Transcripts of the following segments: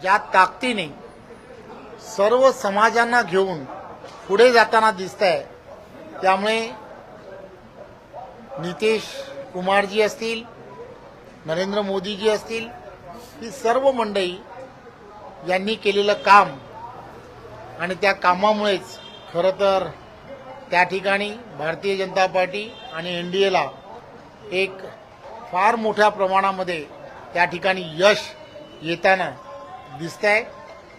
ज्या ताकदीने सर्व समाजांना घेऊन पुढे जाताना दिसतंय, त्यामुळे नितीश कुमारजी असतील, नरेंद्र मोदीजी असतील, ही सर्व मंडळी यांनी केलेलं काम आणि त्या कामामुळेच खरं तर त्या ठिकाणी भारतीय जनता पार्टी आणि एनडीएला एक फार मोठ्या प्रमाणामध्ये त्या ठिकाणी यश येताना दिसतंय।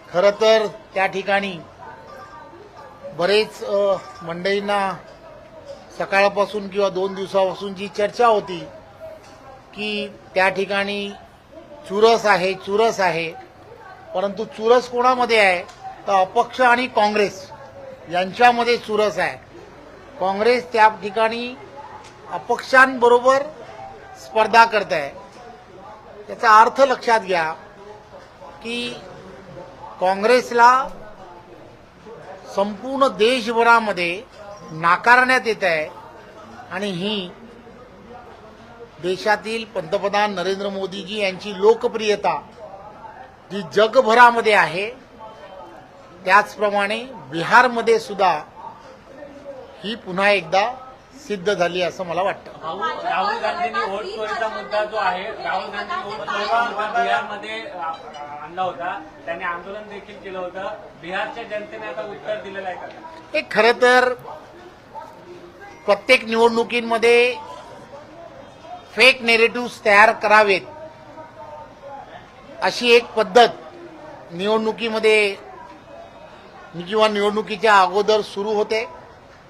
खरं तर त्या ठिकाणी बरेच मंडळींना सकाळपासून किंवा 2 दिवसापासून जी चर्चा होती की त्या ठिकाणी चुरस आहे, परंतु चुरस कोणामध्ये आहे तर अपक्ष आणि काँग्रेस यांच्यामध्ये चुरस आहे। काँग्रेस त्या ठिकाणी अपक्षांबरोबर स्पर्धा करत आहे। त्याचा अर्थ लक्षात घ्या की काँग्रेसला संपूर्ण देशभरामध्ये नाकारण्यात येत आहे आणि ही देशातील पंतप्रधान नरेंद्र मोदीजी यांची लोकप्रियता जी जगभरामध्ये आहे, त्याचप्रमाणे बिहारमध्ये सुद्धा ही पुन्हा एकदा सिद्ध झाली असं मला वाटतं। राहुल गांधींनी वोट चोरीचा मुद्दा जो आहे, राहुल गांधी वोट चोरीचा मुद्दा बिहारमध्ये आणला होता, त्यांनी आंदोलन देखील केलं होतं। बिहारच्या जनतेने आता उत्तर दिलेलं आहे का? हे खरं तर प्रत्येक निवडणुकीमध्ये फेक नेरेटिव्ह तयार करावेत अशी एक पद्धत निवडणुकीमध्ये किंवा निवडणुकीच्या अगोदर सुरू होते।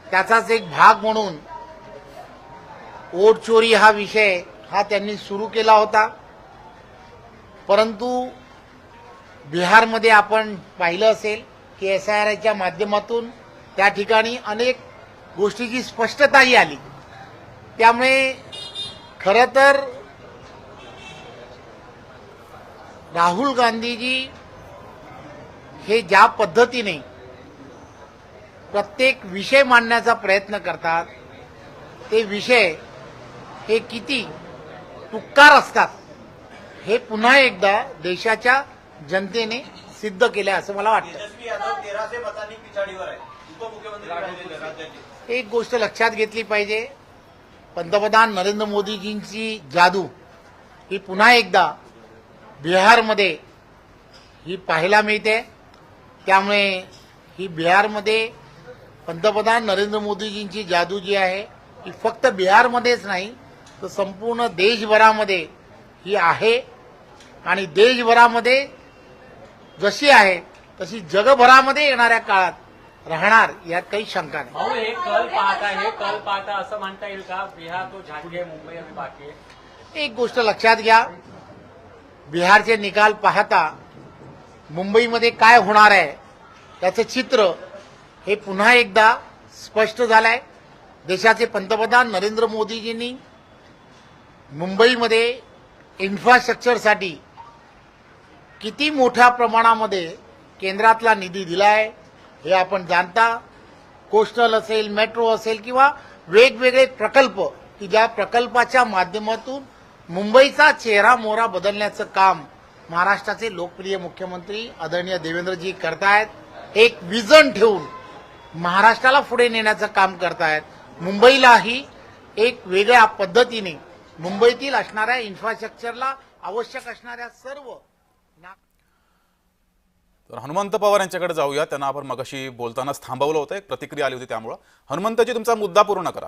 त्याचाच एक भाग म्हणून वोट चोरी हा विषय त्यांनी सुरू केला होता, परंतु बिहारमध्ये आपण पाहिलं असेल की SIRच्या माध्यमातून त्या ठिकाणी अनेक गोष्टीची स्पष्टताही आली। त्यामुळे खरं तर राहुल गांधीजी हे ज्या पद्धतीने प्रत्येक विषय मांडण्याचा प्रयत्न करतात, ते विषय हे किती तुक्कार असतात हे पुन्हा एकदा देशाच्या जनतेने सिद्ध केले असं मला वाटतं। तेजस्वी यादव 1300 मतांनी पिछाडीवर आहे, उपमुख्यमंत्री राहिलेले राज्याचे। एक गोष्ट लक्षात घेतली पाहिजे, पंतप्रधान नरेंद्र मोदीजींची जादू ही पुन्हा एकदा बिहारमध्ये ही पाहायला मिळते। त्यामुळे ही बिहारमध्ये पंतप्रधान नरेंद्र मोदीजींची जादू जी आहे ही फक्त बिहारमध्येच नाही तर संपूर्ण देशभरामध्ये ही आहे आणि देशभरामध्ये जशी आहे तशी जगभरामध्ये येणाऱ्या काळात राहणार यात काही शंका नाही। भाऊ, हे कल पाहता असं म्हणता येईल का बिहार तो झांगे मुंबई अभी बाकी आहे? एक गोष्ट लक्षात घ्या, बिहारचे निकाल पाहता मुंबईमध्ये काय होणार आहे त्याचं चित्र हे पुन्हा एकदा स्पष्ट झालंय। देशाचे पंतप्रधान नरेंद्र मोदीजींनी मुंबईमध्ये इन्फ्रास्ट्रक्चरसाठी किती मोठ्या प्रमाणामध्ये केंद्रातला निधी दिलाय हे आपण जाणता। कोस्टल असेल, मेट्रो असेल किंवा वेगवेगळे प्रकल्प की ज्या प्रकल्पाच्या माध्यमातून मुंबईचा चेहरा मोहरा बदलण्याचं काम महाराष्ट्राचे लोकप्रिय मुख्यमंत्री आदरणीय देवेंद्रजी करतायत। एक विजन ठेवून महाराष्ट्राला पुढे नेण्याचं काम करतायत। मुंबईलाही एक वेगळ्या पद्धतीने मुंबईतील असणाऱ्या इन्फ्रास्ट्रक्चरला आवश्यक असणाऱ्या सर्व तर हनुमंत पवार यांच्याकडे जाऊया। त्यांना आपण मगाशी बोलतानाच थांबवलं होतं, एक प्रतिक्रिया आली होती, त्यामुळे हनुमंतजी तुमचा मुद्दा पूर्ण करा।